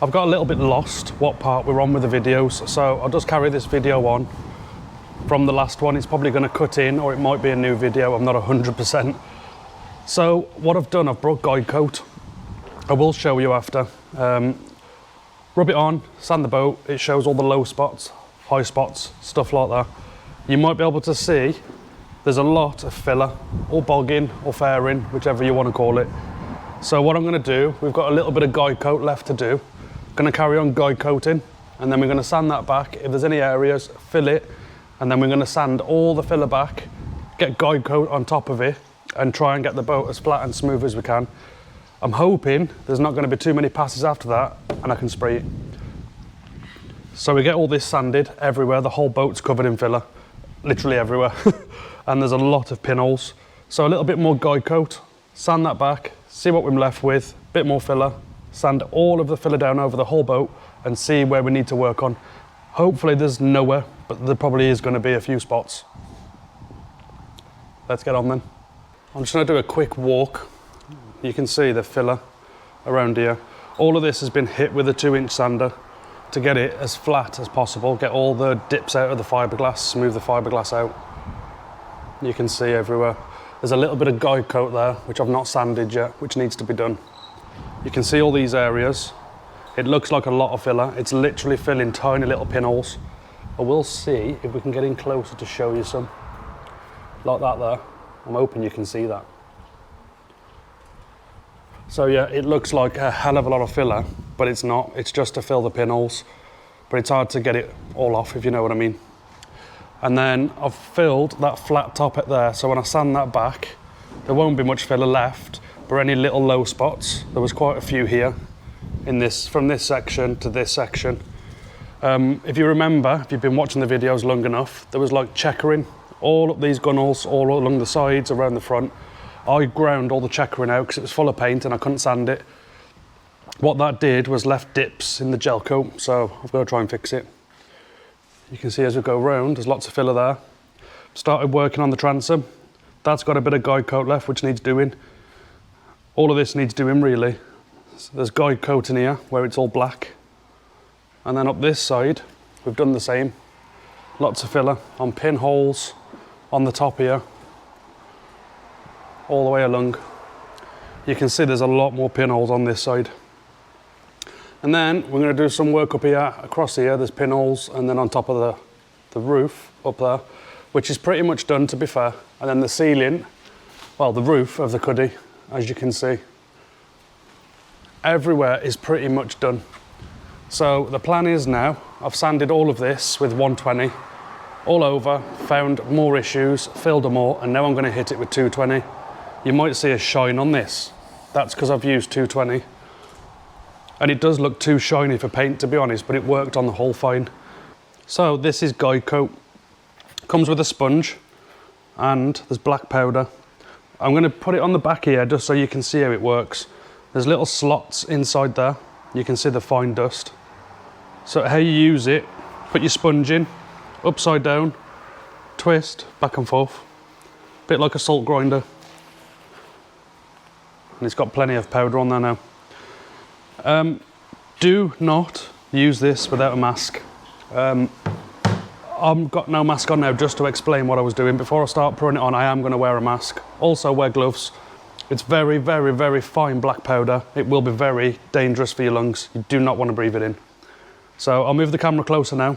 I've got a little bit lost what part we're on with the videos, so I'll just carry this video on from the last one. It's probably going to cut in, or it might be a new video, I'm not 100%. So what I've done, I've brought guide coat. I will show you after. Rub it on, sand the boat, it shows all the low spots, high spots, stuff like that. You might be able to see there's a lot of filler, or bogging, or fairing, whichever you want to call it. So what I'm going to do, we've got a little bit of guide coat left to do. Going to carry on guide coating, and then we're going to sand that back. If there's any areas, fill it, and then we're going to sand all the filler back, get guide coat on top of it, and try and get the boat as flat and smooth as we can. I'm hoping there's not going to be too many passes after that, and I can spray it. So we get all this sanded everywhere. The whole boat's covered in filler, literally everywhere. And there's a lot of pinholes. So a little bit more guide coat, sand that back, see what we're left with, bit more filler, sand all of the filler down over the whole boat and see where we need to work on. Hopefully there's nowhere, but there probably is going to be a few spots. Let's get on then. I'm just going to do a quick walk. You can see the filler around here. All of this has been hit with a 2-inch sander to get it as flat as possible, get all the dips out of the fiberglass, smooth the fiberglass out. You can see everywhere. There's a little bit of guide coat there, which I've not sanded yet, which needs to be done. You can see all these areas. It looks like a lot of filler. It's literally filling tiny little pinholes. I will see if we can get in closer to show you some. Like that there. I'm hoping you can see that. So yeah, it looks like a hell of a lot of filler, but it's not. It's just to fill the pinholes. But it's hard to get it all off, if you know what I mean. And then I've filled that flat top at there, so when I sand that back, there won't be much filler left, but any little low spots, there was quite a few here, in this, from this section to this section. If you remember, if you've been watching the videos long enough, there was like checkering, all up these gunnels, all along the sides, around the front. I ground all the checkering out because it was full of paint and I couldn't sand it. What that did was left dips in the gel coat, so I've got to try and fix it. You can see as we go round, there's lots of filler there. Started working on the transom. That's got a bit of guide coat left, which needs doing. All of this needs doing, really. So there's guide coat in here, where it's all black. And then up this side, we've done the same. Lots of filler on pinholes, on the top here, all the way along. You can see there's a lot more pinholes on this side. And then we're going to do some work up here, across here, there's pinholes, and then on top of the roof up there, which is pretty much done, to be fair. And then the ceiling, well, the roof of the cuddy, as you can see, everywhere is pretty much done. So the plan is now, I've sanded all of this with 120, all over, found more issues, filled them all, and now I'm going to hit it with 220. You might see a shine on this. That's because I've used 220. And it does look too shiny for paint, to be honest, but it worked on the whole fine. So this is guide coat. Comes with a sponge and there's black powder. I'm going to put it on the back here just so you can see how it works. There's little slots inside there. You can see the fine dust. So how you use it, put your sponge in, upside down, twist, back and forth. Bit like a salt grinder. And it's got plenty of powder on there now. Do not use this without a mask. I've got no mask on now, just to explain what I was doing. Before I start putting it on, I am going to wear a mask. Also wear gloves. It's very, very, very fine black powder. It will be very dangerous for your lungs. You do not want to breathe it in. So I'll move the camera closer now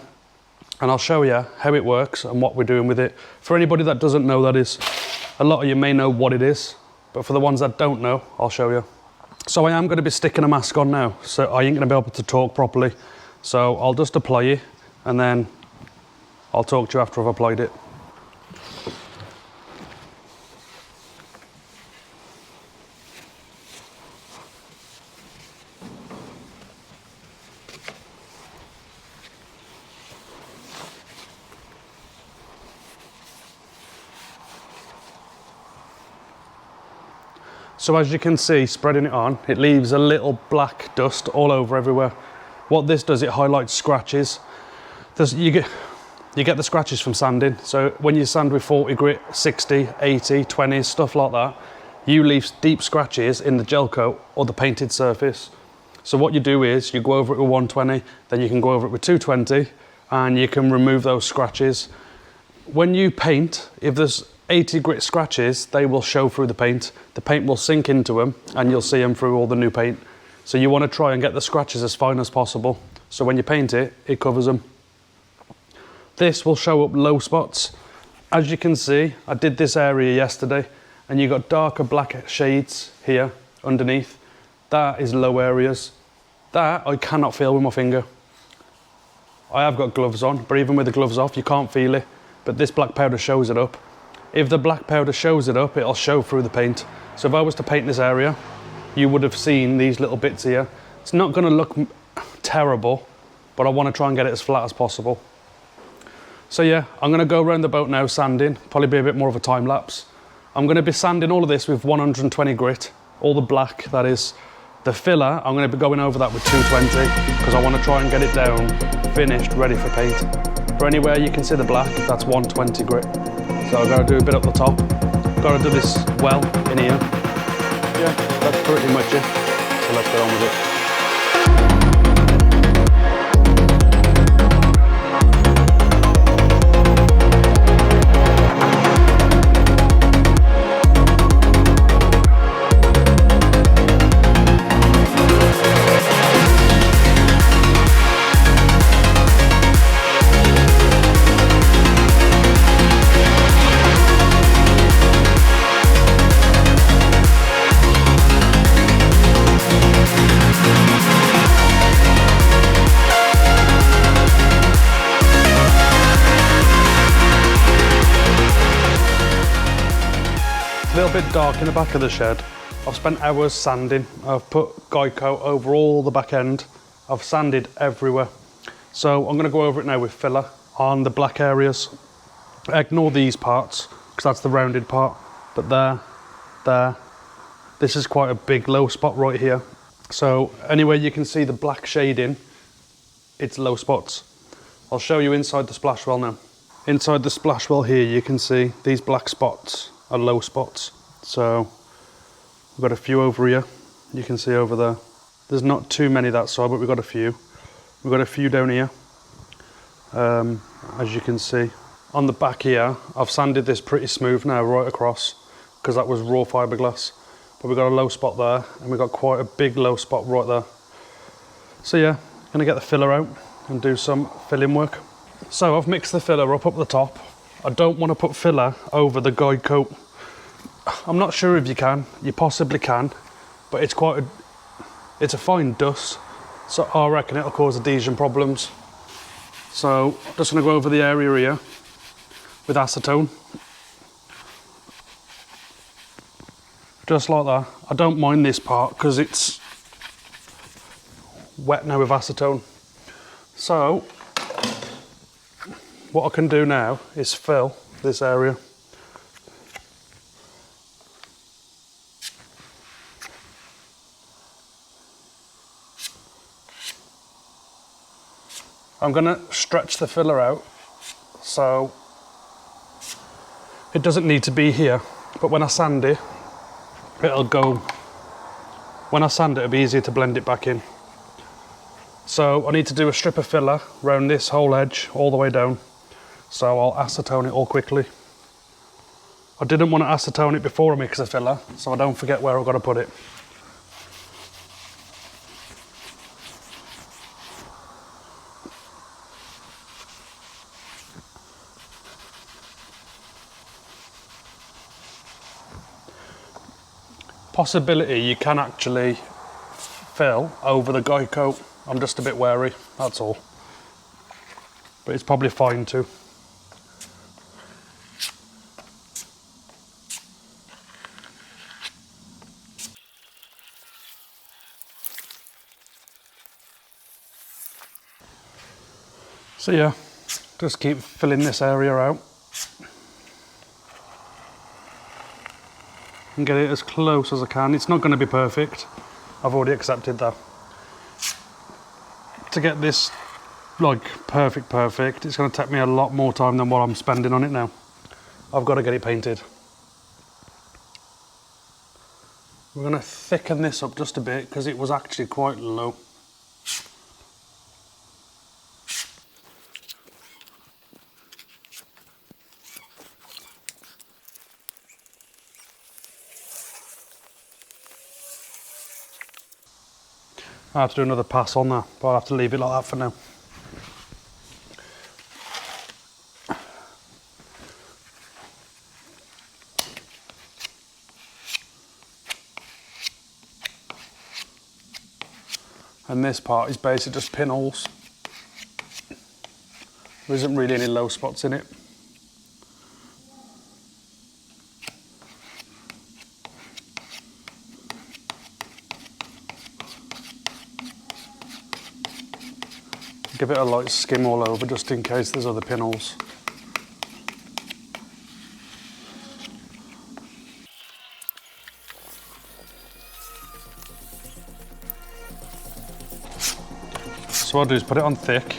and I'll show you how it works and what we're doing with it. For anybody that doesn't know, that is, a lot of you may know what it is, but for the ones that don't know, I'll show you. So I am going to be sticking a mask on now, so I ain't going to be able to talk properly. So I'll just apply it and then I'll talk to you after I've applied it. So as you can see, spreading it on, it leaves a little black dust all over everywhere. What this does, it highlights scratches. You get the scratches from sanding. So when you sand with 40 grit, 60, 80, 20, stuff like that, you leave deep scratches in the gel coat or the painted surface. So what you do is you go over it with 120, then you can go over it with 220, and you can remove those scratches. When you paint, if there's 80 grit scratches, they will show through the paint. The paint will sink into them and you'll see them through all the new paint. So you want to try and get the scratches as fine as possible. So when you paint it, it covers them. This will show up low spots. As you can see, I did this area yesterday and you got darker black shades here underneath. That is low areas. That I cannot feel with my finger. I have got gloves on, but even with the gloves off, you can't feel it. But this black powder shows it up. If the black powder shows it up, it'll show through the paint. So if I was to paint this area, you would have seen these little bits here. It's not going to look terrible, but I want to try and get it as flat as possible. So yeah, I'm going to go around the boat now sanding, probably be a bit more of a time lapse. I'm going to be sanding all of this with 120 grit, all the black, that is. The filler, I'm going to be going over that with 220 because I want to try and get it down, finished, ready for paint. For anywhere you can see the black, that's 120 grit. So I've got to do a bit up the top. Got to do this well in here. Yeah, that's pretty much it. So let's get on with it. A little bit dark in the back of the shed. I've spent hours sanding. I've put guy coat over all the back end. I've sanded everywhere. So I'm going to go over it now with filler on the black areas. Ignore these parts because that's the rounded part. But there, this is quite a big low spot right here. So anywhere you can see the black shading, it's low spots. I'll show you inside the splash well now. Inside the splash well here, you can see these black spots are low spots. So we've got a few over here. You can see over there. There's not too many that side, but we've got a few. We've got a few down here. As you can see. On the back here, I've sanded this pretty smooth now right across because that was raw fiberglass. But we've got a low spot there and we've got quite a big low spot right there. So yeah, gonna get the filler out and do some filling work. So I've mixed the filler up the top. I don't want to put filler over the guide coat. I'm not sure if you can. You possibly can, but it's a fine dust. So I reckon it'll cause adhesion problems. So I'm just going to go over the area here with acetone. Just like that. I don't mind this part because it's wet now with acetone. So what I can do now is fill this area. I'm going to stretch the filler out so it doesn't need to be here, but when I sand it, it'll go. When I sand it, it'll be easier to blend it back in. So I need to do a strip of filler around this whole edge all the way down. So I'll acetone it all quickly. I didn't want to acetone it before I mix the filler, so I don't forget where I've got to put it. Possibility you can actually fill over the guide coat. I'm just a bit wary, that's all. But it's probably fine too. So yeah, just keep filling this area out. And get it as close as I can. It's not going to be perfect. I've already accepted that. To get this like perfect, it's going to take me a lot more time than what I'm spending on it now. I've got to get it painted. We're going to thicken this up just a bit because it was actually quite low. I have to do another pass on that, but I'll have to leave it like that for now. And this part is basically just pinholes. There isn't really any low spots in it. Give it a light skim all over just in case there's other pinholes. So what I'll do is put it on thick,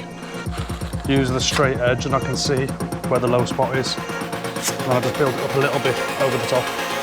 use the straight edge and I can see where the low spot is. And I'll just build it up a little bit over the top.